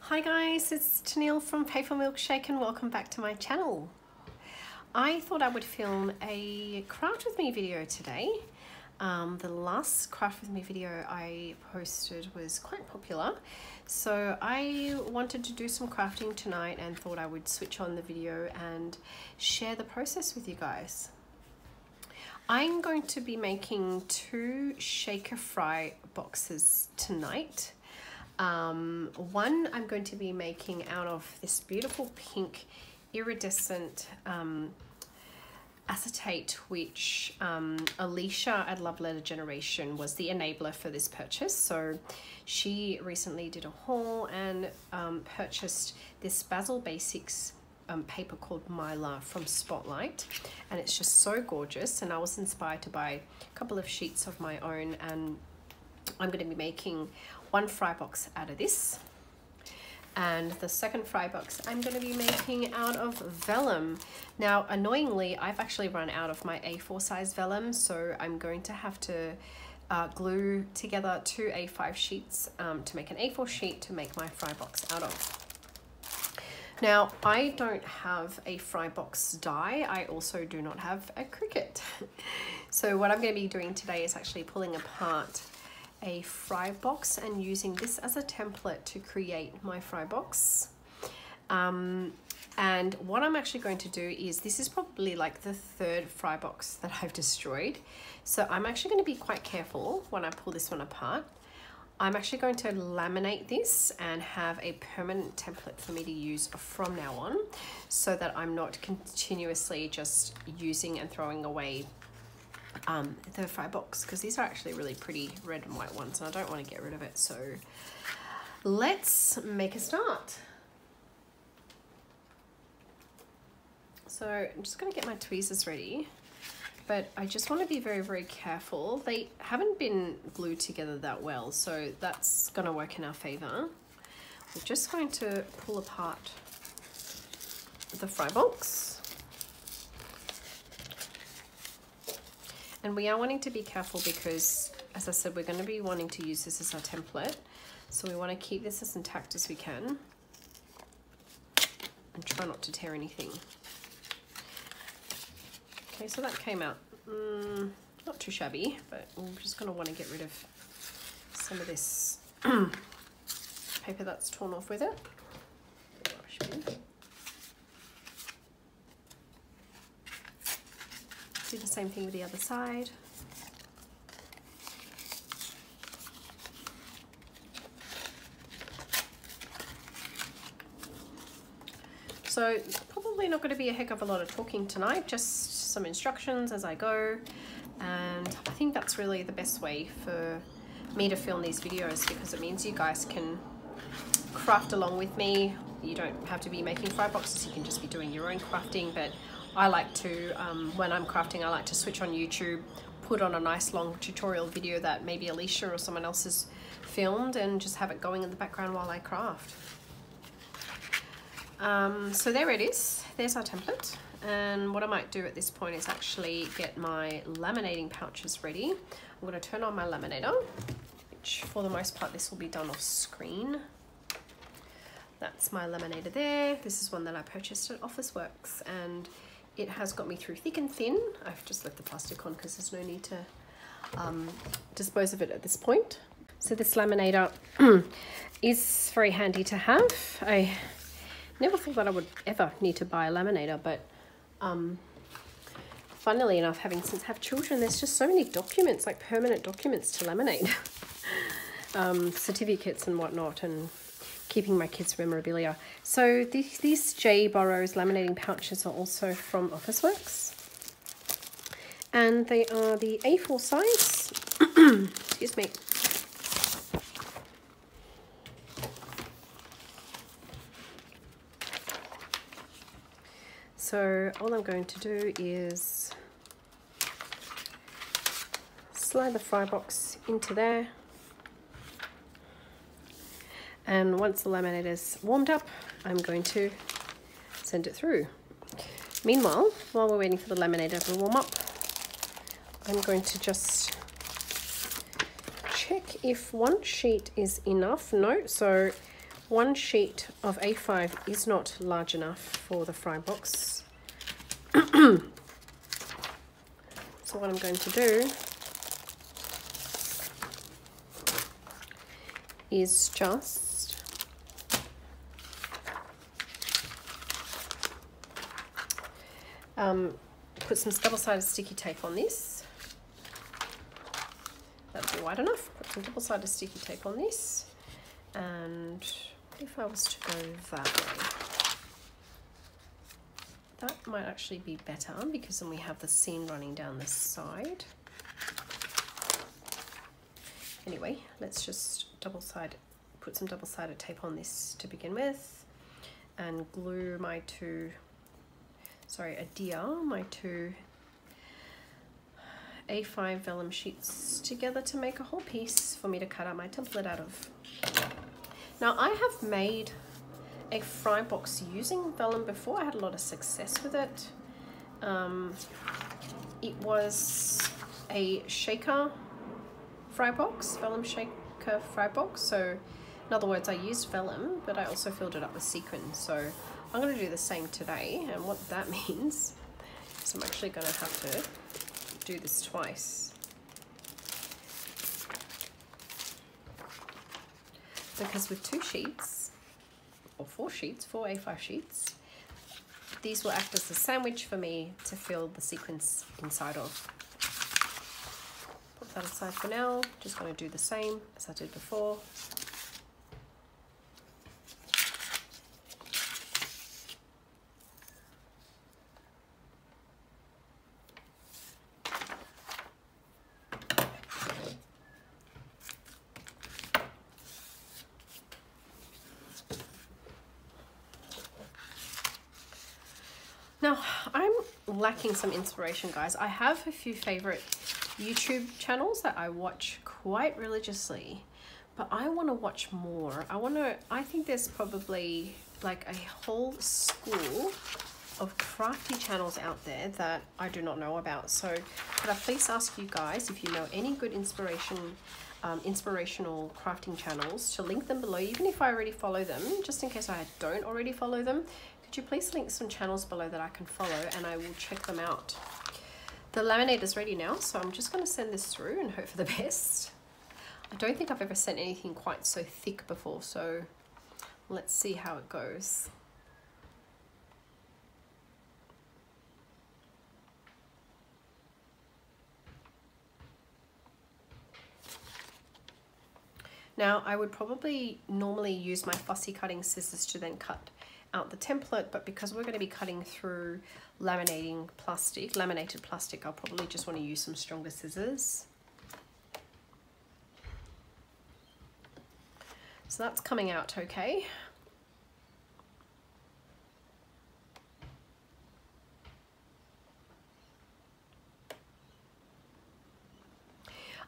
Hi guys, it's Tennille from Paper Milkshake and welcome back to my channel. I thought I would film a craft with me video today. The last craft with me video I posted was quite popular, so I wanted to do some crafting tonight and thought I would switch on the video and share the process with you guys. I'm going to be making 2 shaker fry boxes tonight. One I'm going to be making out of this beautiful pink iridescent acetate, which Alicia at Love Letter Generation was the enabler for this purchase. So she recently did a haul and purchased this Basil Basics paper called Mylar from Spotlight, and it's just so gorgeous, and I was inspired to buy a couple of sheets of my own, and I'm going to be making 1 fry box out of this, and the second fry box I'm going to be making out of vellum. Now annoyingly, I've actually run out of my A4 size vellum, so I'm going to have to glue together 2 A5 sheets to make an A4 sheet to make my fry box out of. Now, I don't have a fry box die. I also do not have a Cricut. So what I'm going to be doing today is actually pulling apart a fry box and using this as a template to create my fry box. And what I'm actually going to do is, this is probably like the 3rd fry box that I've destroyed. So I'm actually going to be quite careful when I pull this one apart. I'm actually going to laminate this and have a permanent template for me to use from now on, so that I'm not continuously just using and throwing away the fry box, because these are actually really pretty red and white ones and I don't want to get rid of it. So let's make a start. So I'm just going to get my tweezers ready, but I just want to be very, very careful. They haven't been glued together that well, so that's going to work in our favor. We're just going to pull apart the fry box. And we are wanting to be careful because, as I said, we're going to be wanting to use this as our template. So we want to keep this as intact as we can and try not to tear anything. Okay, so that came out not too shabby, but we're just going to want to get rid of some of this paper that's torn off with it. Do the same thing with the other side. So probably not going to be a heck of a lot of talking tonight, just some instructions as I go, and I think that's really the best way for me to film these videos, because it means you guys can craft along with me. You don't have to be making fry boxes, you can just be doing your own crafting. But I like to, when I'm crafting, I like to switch on YouTube, put on a nice long tutorial video that maybe Alicia or someone else has filmed, and just have it going in the background while I craft. So there it is, there's our template. And what I might do at this point is actually get my laminating pouches ready. I'm going to turn on my laminator, which for the most part this will be done off screen. That's my laminator there. This is one that I purchased at Officeworks, and it has got me through thick and thin. I've just left the plastic on because there's no need to dispose of it at this point. So this laminator is very handy to have. I never thought that I would ever need to buy a laminator, but funnily enough, having since have children, there's just so many documents, like permanent documents to laminate. Certificates and whatnot, and keeping my kids' memorabilia. So these J. Burrows laminating pouches are also from Officeworks, and they are the A4 size. Excuse me. So all I'm going to do is slide the fry box into there. And once the laminator's warmed up, I'm going to send it through. Meanwhile, while we're waiting for the laminator to warm up, I'm going to just check if 1 sheet is enough. No, so one sheet of A5 is not large enough for the fry box. So what I'm going to do is just put some double-sided sticky tape on this. That'll be wide enough. Put some double-sided sticky tape on this, and if I was to go that way, that might actually be better because then we have the seam running down this side. Anyway, let's just put some double-sided tape on this to begin with, and glue my adhere my two A5 vellum sheets together to make a whole piece for me to cut out my template out of. Now, I have made a fry box using vellum before. I had a lot of success with it. It was a shaker fry box, vellum shaker fry box. So in other words, I used vellum, but I also filled it up with sequins. So I'm going to do the same today, and what that means is I'm actually going to have to do this twice. Because with 2 sheets, or 4 sheets, 4 A5 sheets, these will act as a sandwich for me to fill the sequins inside of. Put that aside for now. Just going to do the same as I did before. Now, I'm lacking some inspiration, guys. I have a few favorite YouTube channels that I watch quite religiously, but I want to watch more. I think there's probably like a whole school of crafty channels out there that I do not know about. So could I please ask you guys if you know any good inspirational crafting channels to link them below, even if I already follow them, just in case I don't already follow them. Could you please link some channels below that I can follow, and I will check them out. The laminate is ready now, so I'm just going to send this through and hope for the best. I don't think I've ever sent anything quite so thick before, so let's see how it goes. Now, I would probably normally use my fussy cutting scissors to then cut out the template, but because we're going to be cutting through laminated plastic, I'll probably just want to use some stronger scissors. So that's coming out okay.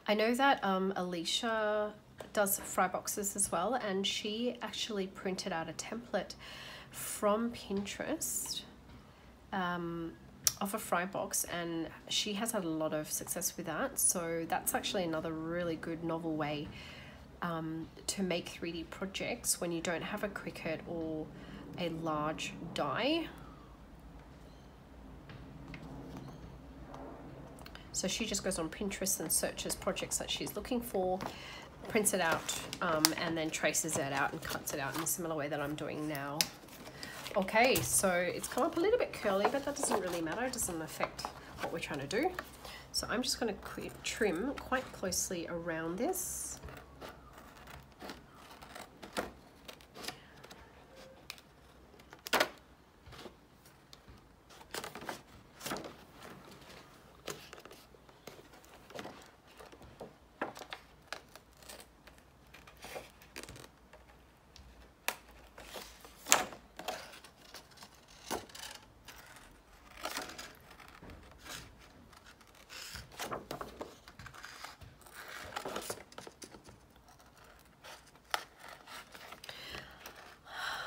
I know that Alicia does fry boxes as well, and she actually printed out a template from Pinterest of a fry box, and she has had a lot of success with that. So that's actually another really good novel way to make 3D projects when you don't have a Cricut or a large die. So she just goes on Pinterest and searches projects that she's looking for, prints it out, and then traces it out and cuts it out in a similar way that I'm doing now. Okay, so it's come up a little bit curly, but that doesn't really matter. It doesn't affect what we're trying to do. So I'm just going to trim quite closely around this.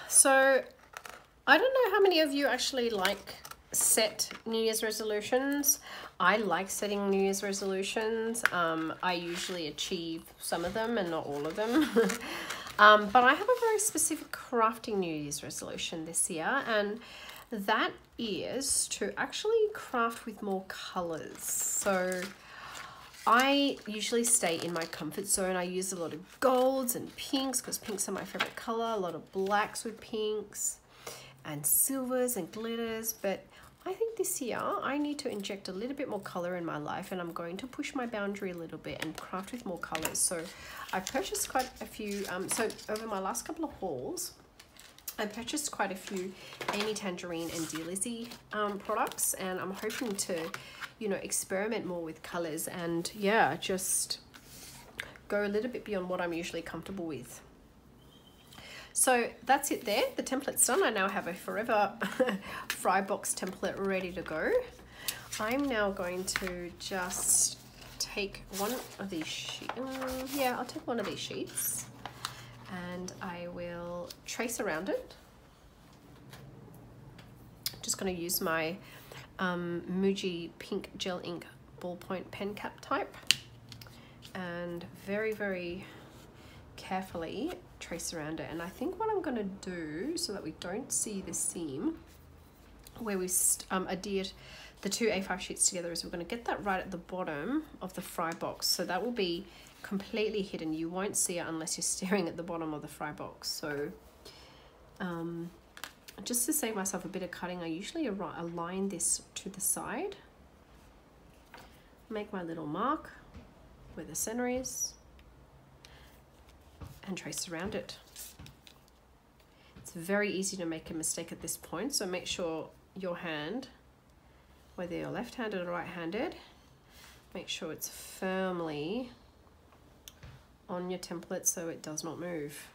So I don't know how many of you actually like set New Year's resolutions. I like setting New Year's resolutions. I usually achieve some of them and not all of them. But I have a very specific crafting New Year's resolution this year, and that is to actually craft with more colors. So I usually stay in my comfort zone. I use a lot of golds and pinks because pinks are my favorite color, a lot of blacks with pinks and silvers and glitters. But I think this year I need to inject a little bit more color in my life, and I'm going to push my boundary a little bit and craft with more colors. So I purchased quite a few, so over my last couple of hauls, I purchased quite a few Amy Tangerine and Dear Lizzie products, and I'm hoping to, you know, experiment more with colors and yeah, just go a little bit beyond what I'm usually comfortable with. So that's it there. The template's done. I now have a forever fry box template ready to go. I'm now going to just take one of these sheets. Yeah, I'll take one of these sheets and I will trace around it. Just going to use my Muji pink gel ink ballpoint pen cap type and very, very carefully trace around it. And I think what I'm going to do, so that we don't see the seam where we adhered the two A5 sheets together, is we're going to get that right at the bottom of the fry box. So that will be completely hidden. You won't see it unless you're staring at the bottom of the fry box. So just to save myself a bit of cutting, I usually align this to the side, make my little mark where the center is, and trace around it. It's very easy to make a mistake at this point, so make sure your hand, whether you're left-handed or right-handed, make sure it's firmly on your template so it does not move.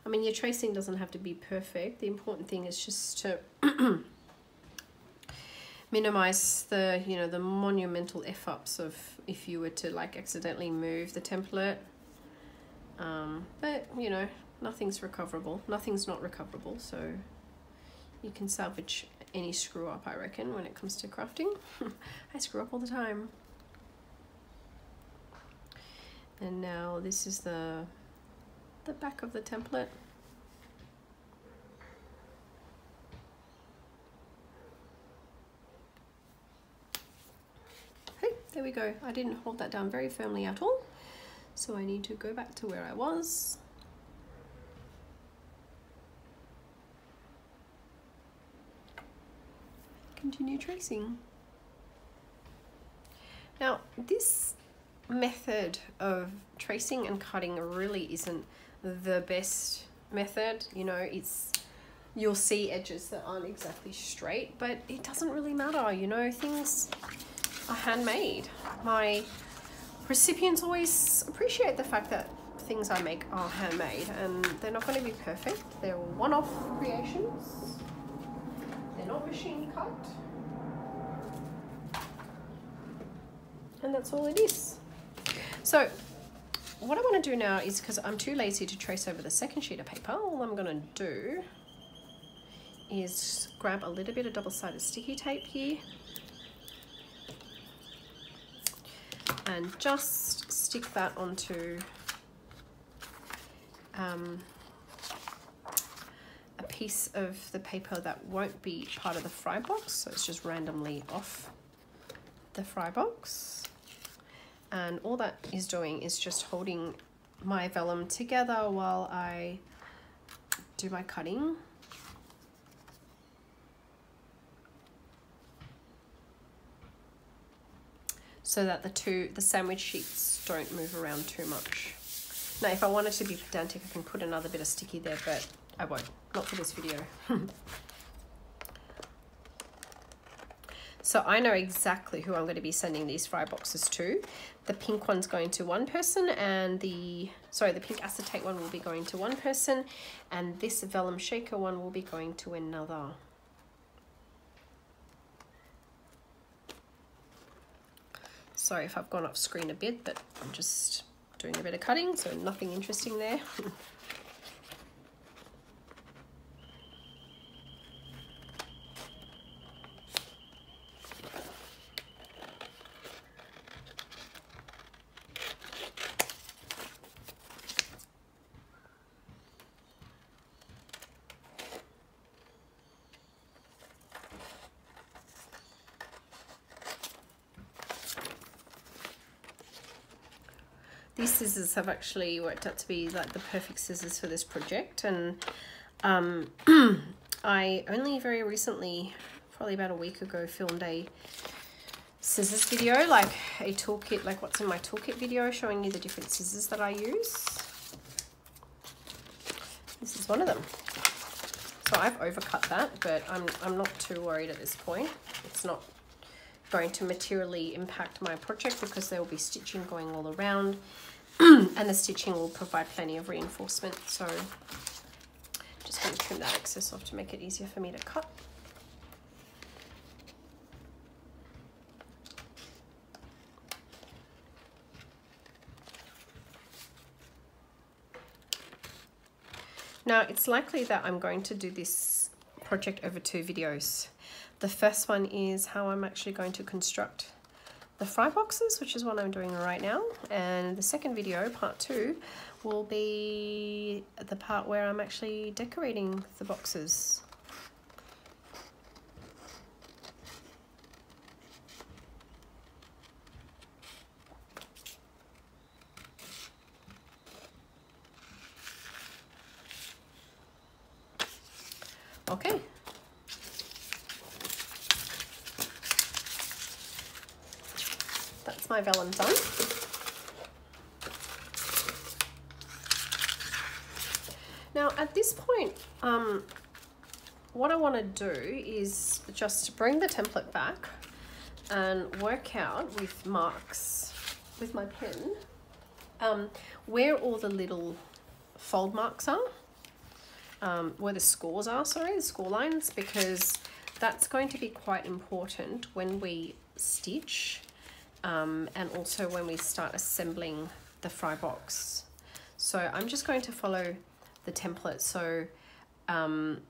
I mean, your tracing doesn't have to be perfect. The important thing is just to minimize the, you know, the monumental F-ups of if you were to like accidentally move the template. But, you know, nothing's recoverable. Nothing's not recoverable, so you can salvage any screw up, I reckon, when it comes to crafting. I screw up all the time. And now this is the back of the template. Hey, there we go. I didn't hold that down very firmly at all, so I need to go back to where I was. Continue tracing. Now, this method of tracing and cutting really isn't the best method. You know, you'll see edges that aren't exactly straight, but it doesn't really matter. You know, things are handmade. My recipients always appreciate the fact that things I make are handmade, and they're not going to be perfect. They're one-off creations. They're not machine cut, and that's all it is. So what I want to do now is, because I'm too lazy to trace over the second sheet of paper, all I'm going to do is grab a little bit of double-sided sticky tape here and just stick that onto a piece of the paper that won't be part of the fry box, so it's just randomly off the fry box. And all that is doing is just holding my vellum together while I do my cutting. So that the sandwich sheets don't move around too much. Now, if I wanted to be pedantic, I can put another bit of sticky there, but I won't, not for this video. So I know exactly who I'm going to be sending these fry boxes to. The pink one's going to one person, and the pink acetate one will be going to one person, and this vellum shaker one will be going to another. Sorry if I've gone off screen a bit, but I'm just doing a bit of cutting, so nothing interesting there. these scissors have actually worked out to be like the perfect scissors for this project. And I only very recently, probably about a week ago, filmed a scissors video, like a toolkit, like what's in my toolkit video, showing you the different scissors that I use. This is one of them. So I've overcut that, but I'm not too worried at this point. It's not going to materially impact my project because there will be stitching going all around and the stitching will provide plenty of reinforcement. So just going to trim that excess off to make it easier for me to cut. Now it's likely that I'm going to do this project over 2 videos. The first one is how I'm actually going to construct the fry boxes, which is what I'm doing right now. And the second video, part 2, will be the part where I'm actually decorating the boxes. Okay. That's my vellum done. Now at this point, what I want to do is just bring the template back and work out with marks, with my pen, where all the little fold marks are. Where the scores are, sorry, the score lines, because that's going to be quite important when we stitch and also when we start assembling the fry box. So I'm just going to follow the template, so and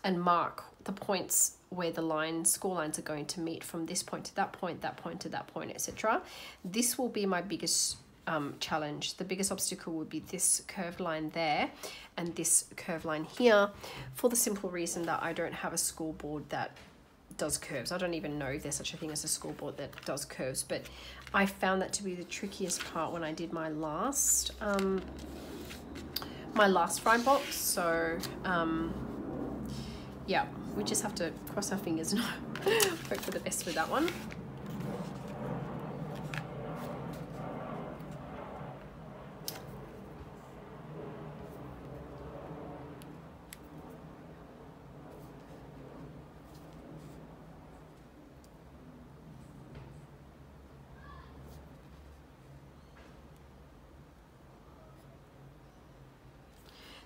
mark the points where the score lines are going to meet from this point to that point, that point to that point, etc. This will be my biggest challenge. The biggest obstacle would be this curved line there and this curved line here, for the simple reason that I don't have a scoreboard that does curves. I don't even know if there's such a thing as a scoreboard that does curves, but I found that to be the trickiest part when I did my last fry box. So yeah, we just have to cross our fingers and hope for the best with that one.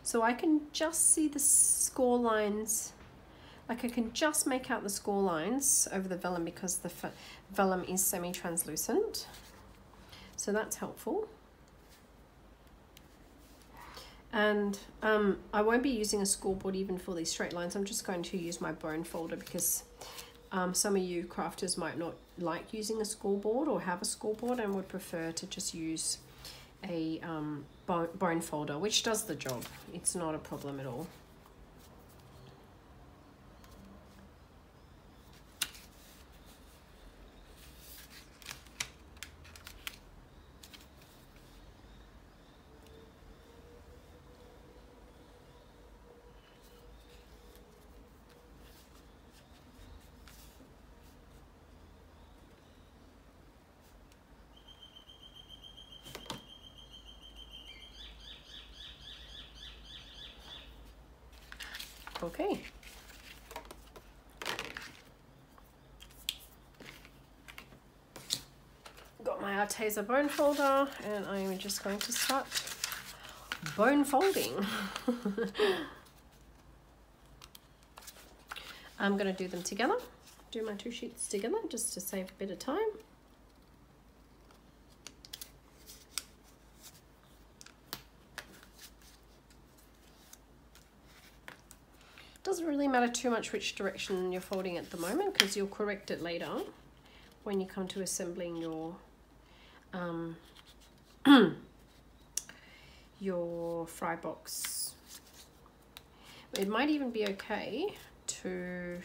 So I can just see the score lines, like I can just make out the score lines over the vellum because the vellum is semi-translucent. So that's helpful. And I won't be using a scoreboard even for these straight lines. I'm just going to use my bone folder because some of you crafters might not like using a scoreboard or have a scoreboard and would prefer to just use a bone folder, which does the job. It's not a problem at all. Okay. Got my Arteza bone folder and I'm just going to start bone folding. I'm going to do them together, do my 2 sheets together just to save a bit of time. Doesn't really matter too much which direction you're folding at the moment because you'll correct it later when you come to assembling your fry box. It might even be okay to,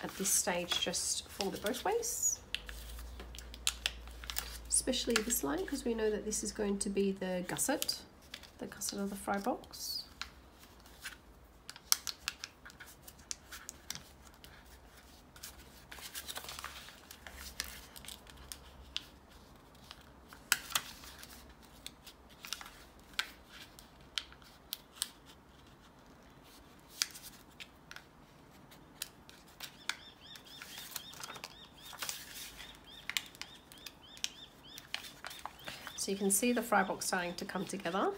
at this stage, just fold it both ways. especially this line, because we know that this is going to be the gusset of the fry box. So you can see the fry box starting to come together.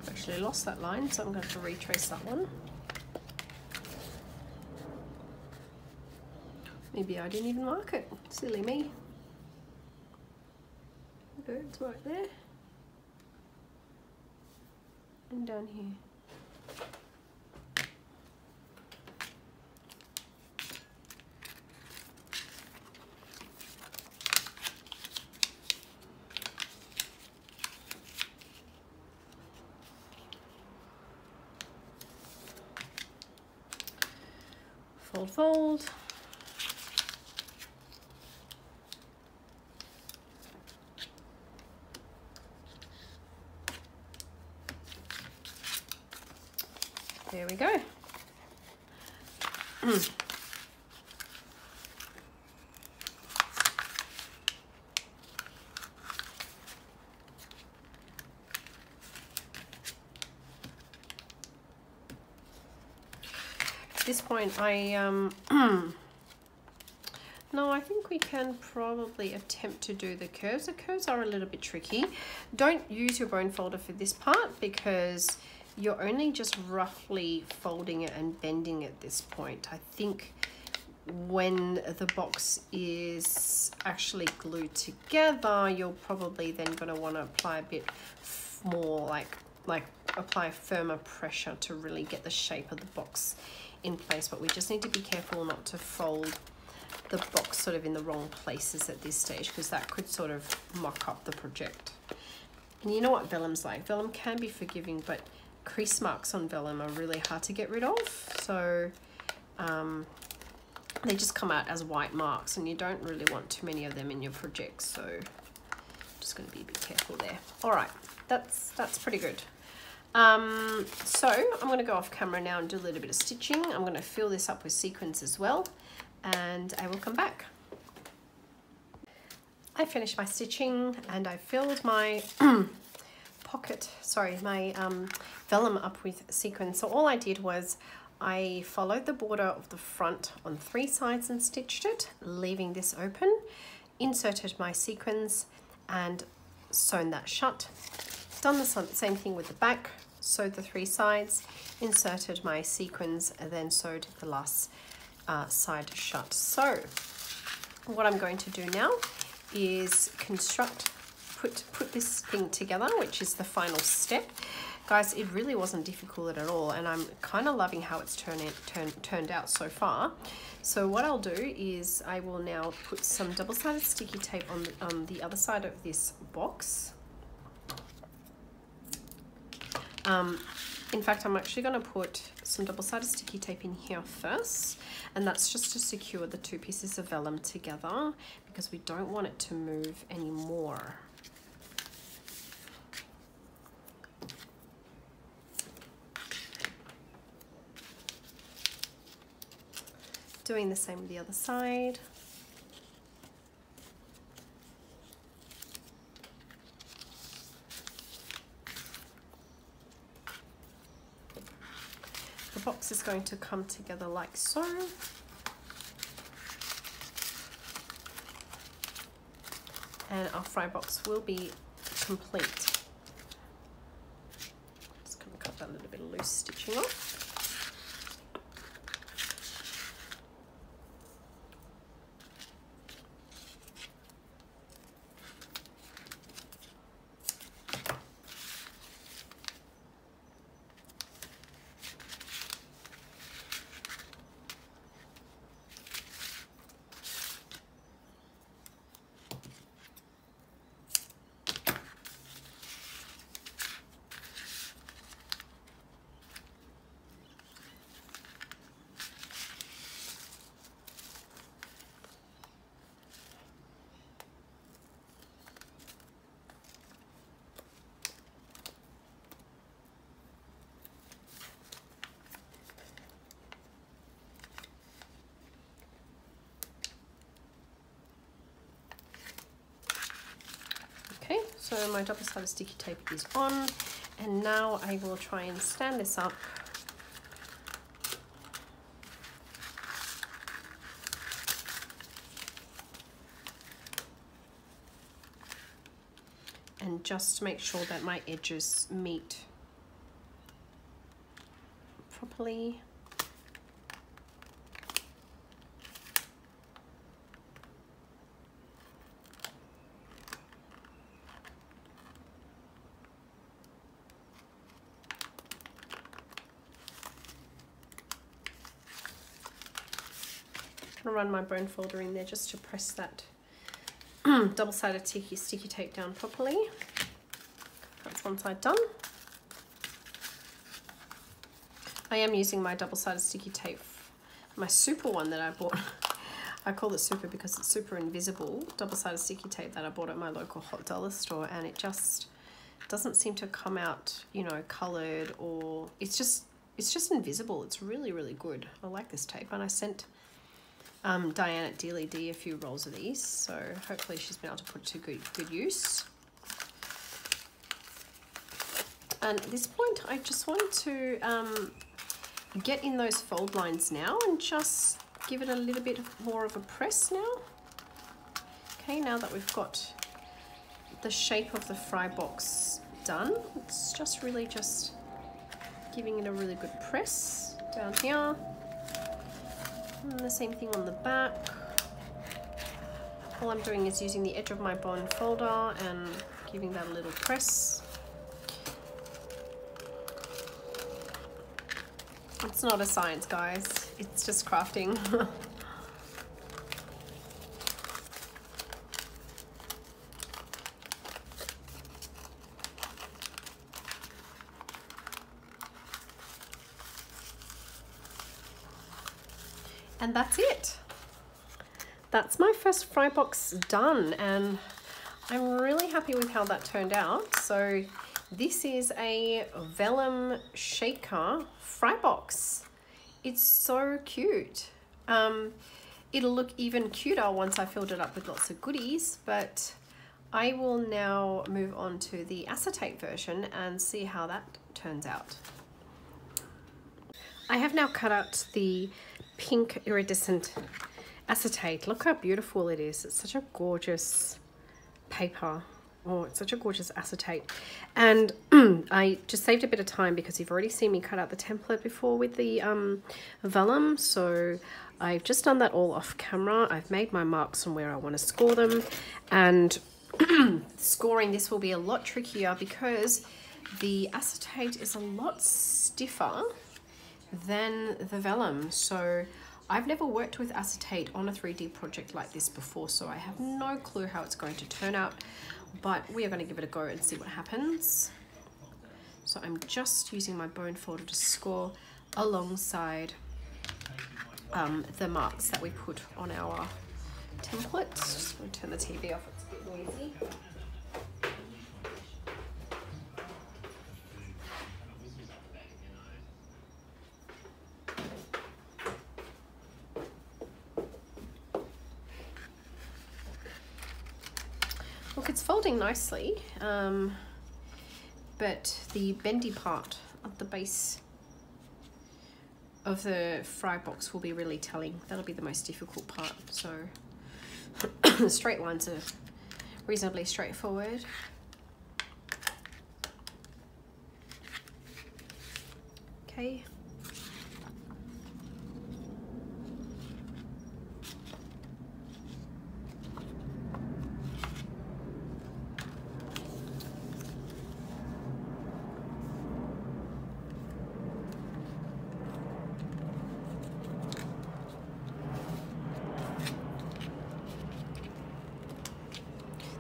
Actually lost that line, so I'm going to have to retrace that one. Maybe I didn't even mark it. Silly me. Okay, it's right there. And down here. Fold, fold. There we go. At this point, no, I think we can probably attempt to do the curves. The curves are a little bit tricky. Don't use your bone folder for this part because you're only just roughly folding it and bending at this point. I think when the box is actually glued together, you're probably then going to want to apply a bit more, like apply firmer pressure to really get the shape of the box in place. But we just need to be careful not to fold the box sort of in the wrong places at this stage, because that could sort of muck up the project. And you know what vellum's like. Vellum can be forgiving, but crease marks on vellum are really hard to get rid of. So they just come out as white marks, and you don't really want too many of them in your project. So I'm just going to be a bit careful there. All right, that's pretty good. So I'm going to go off camera now and do a little bit of stitching. I'm going to fill this up with sequins as well, and I will come back. I finished my stitching and I filled my my vellum up with sequins. So all I did was I followed the border of the front on 3 sides and stitched it, leaving this open, inserted my sequins and sewn that shut. Done the same thing with the back, sewed the 3 sides, inserted my sequins and then sewed the last side shut. So what I'm going to do now is put this thing together, which is the final step. Guys, it really wasn't difficult at all, and I'm kind of loving how it's turned out so far. So what I'll do is I will now put some double-sided sticky tape on the other side of this box. In fact, I'm actually going to put some double-sided sticky tape in here first, and that's just to secure the 2 pieces of vellum together because we don't want it to move anymore. Doing the same with the other side. The box is going to come together like so. And our fry box will be complete. Just going to cut that little bit of loose stitching off. So my double-sided sticky tape is on, and now I will try and stand this up. And just make sure that my edges meet properly. I'm gonna run my bone folder in there just to press that double-sided sticky tape down properly. That's one side done. I am using my double-sided sticky tape, my super one that I bought. I call it super because it's super invisible double-sided sticky tape that I bought at my local Hot Dollar store, and it just doesn't seem to come out, you know, colored, or it's just invisible. It's really, really good. I like this tape, and I sent Diane at Dealy D a few rolls of these, so hopefully she's been able to put it to good use. And at this point, I just want to get in those fold lines now and just give it a little bit more of a press now. Okay, now that we've got the shape of the fry box done, it's just really just giving it a really good press down here. And the same thing on the back. All I'm doing is using the edge of my bond folder and giving that a little press. It's not a science, guys. It's just crafting. And that's it. That's my first fry box done, and I'm really happy with how that turned out. So this is a vellum shaker fry box. It's so cute. It'll look even cuter once I filled it up with lots of goodies, but I will now move on to the acetate version and see how that turns out. I have now cut out the pink iridescent acetate. Look how beautiful it is. It's such a gorgeous paper. Oh, it's such a gorgeous acetate. And I just saved a bit of time because you've already seen me cut out the template before with the vellum. So I've just done that all off camera. I've made my marks on where I want to score them. And scoring this will be a lot trickier because the acetate is a lot stiffer than the vellum. So I've never worked with acetate on a 3D project like this before, so I have no clue how it's going to turn out, but we are going to give it a go and see what happens. So I'm just using my bone folder to score alongside the marks that we put on our template. Just going to turn the TV off, it's a bit noisy. Look, it's folding nicely, but the bendy part at the base of the fry box will be really telling. That'll be the most difficult part. So the straight lines are reasonably straightforward. Okay.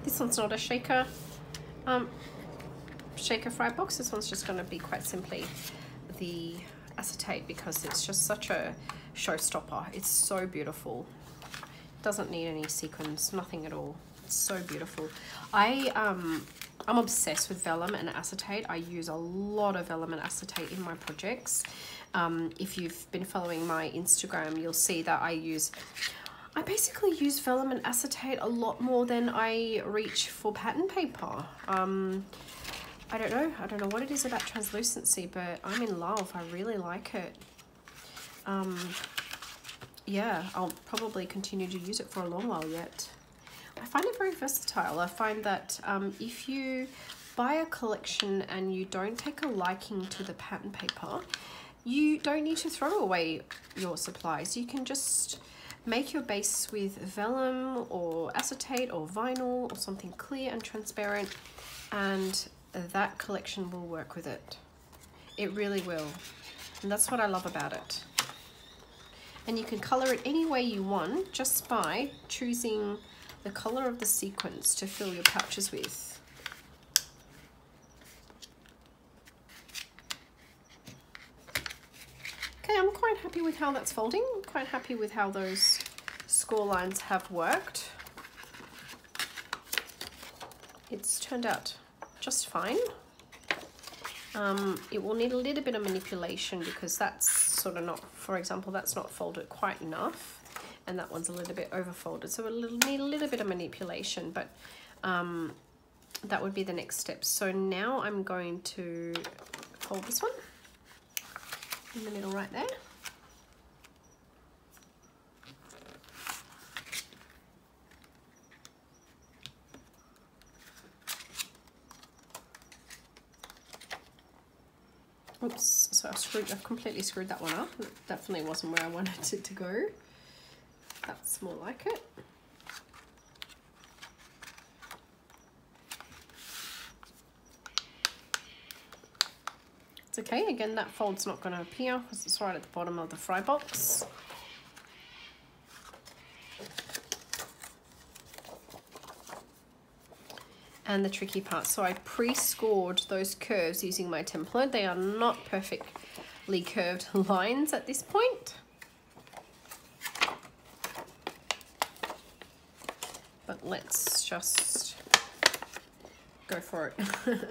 This one's not a shaker fry box. This one's just going to be quite simply the acetate because it's just such a showstopper. It's so beautiful. Doesn't need any sequins, nothing at all. It's so beautiful. I'm obsessed with vellum and acetate. I use a lot of vellum and acetate in my projects. If you've been following my Instagram, you'll see that I use I basically use vellum and acetate a lot more than I reach for pattern paper. I don't know what it is about translucency, but I'm in love. I really like it. Yeah, I'll probably continue to use it for a long while yet. I find it very versatile. I find that if you buy a collection and you don't take a liking to the pattern paper, you don't need to throw away your supplies. You can just make your base with vellum or acetate or vinyl or something clear and transparent, and that collection will work with it. It really will. And that's what I love about it. And you can color it any way you want just by choosing the color of the sequins to fill your pouches with. Okay, I'm quite happy with how that's folding. I'm quite happy with how those score lines have worked. It's turned out just fine. It will need a little bit of manipulation because that's sort of not, for example, that's not folded quite enough, and that one's a little bit over folded, so it'll need a little bit of manipulation, but that would be the next step. So now I'm going to fold this one in the middle right there. Oops, so I've completely screwed that one up. It definitely wasn't where I wanted it to go. That's more like it. It's okay, again, that fold's not going to appear because it's right at the bottom of the fry box. And the tricky part, so I pre-scored those curves using my template. They are not perfectly curved lines at this point, but let's just go for it.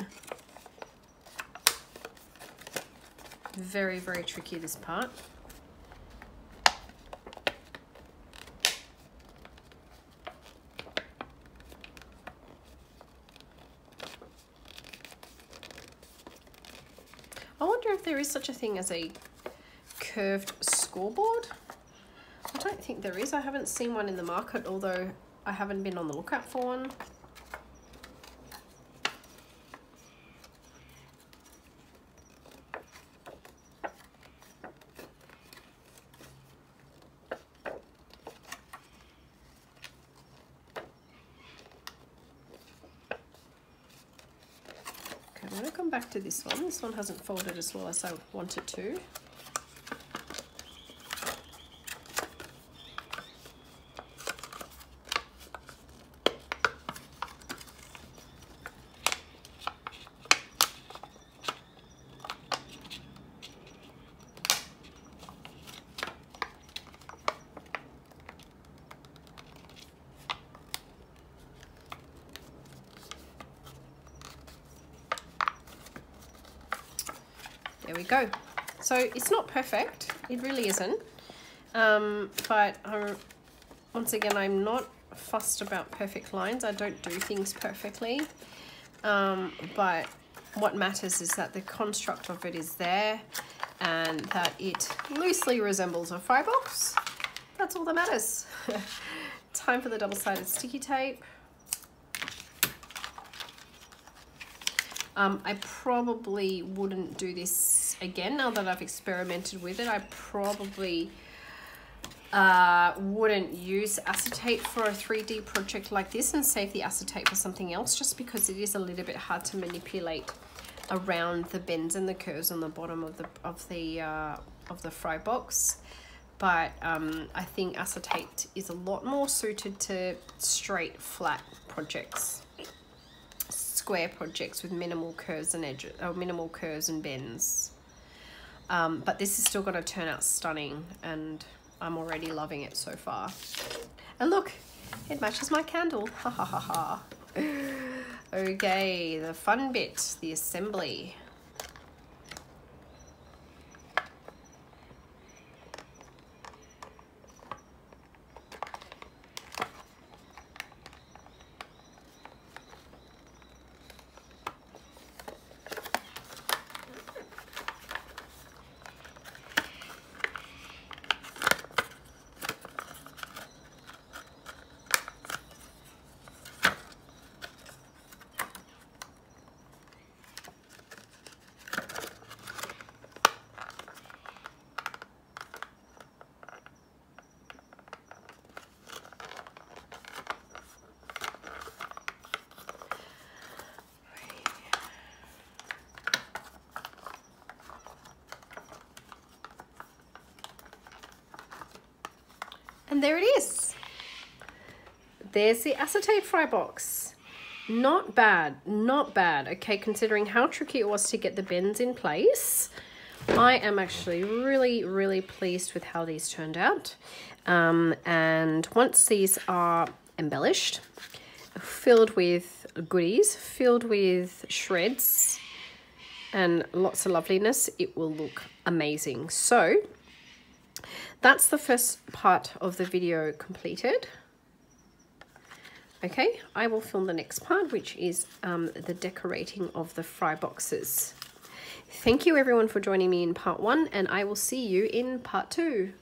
Very, very tricky, this part. I wonder if there is such a thing as a curved scoreboard. I don't think there is. I haven't seen one in the market, although I haven't been on the lookout for one. I'm going to come back to this one. This one hasn't folded as well as I want it to. There we go. So it's not perfect, it really isn't, but once again, I'm not fussed about perfect lines. I don't do things perfectly, but what matters is that the construct of it is there and that it loosely resembles a fry box. That's all that matters. Time for the double-sided sticky tape. I probably wouldn't do this again now that I've experimented with it. I probably wouldn't use acetate for a 3D project like this and save the acetate for something else, just because it is a little bit hard to manipulate around the bends and the curves on the bottom of the fry box. But I think acetate is a lot more suited to straight, flat projects. Square projects with minimal curves and edges, or minimal curves and bends. But this is still going to turn out stunning, and I'm already loving it so far. And look, it matches my candle. Ha ha ha ha. Okay, the fun bit, the assembly. And there it is. There's the acetate fry box. Not bad, not bad. Okay, considering how tricky it was to get the bends in place, I am actually really pleased with how these turned out. And once these are embellished, filled with goodies, filled with shreds and lots of loveliness, it will look amazing. So that's the first part of the video completed. Okay, I will film the next part, which is the decorating of the fry boxes. Thank you everyone for joining me in part 1, and I will see you in part 2.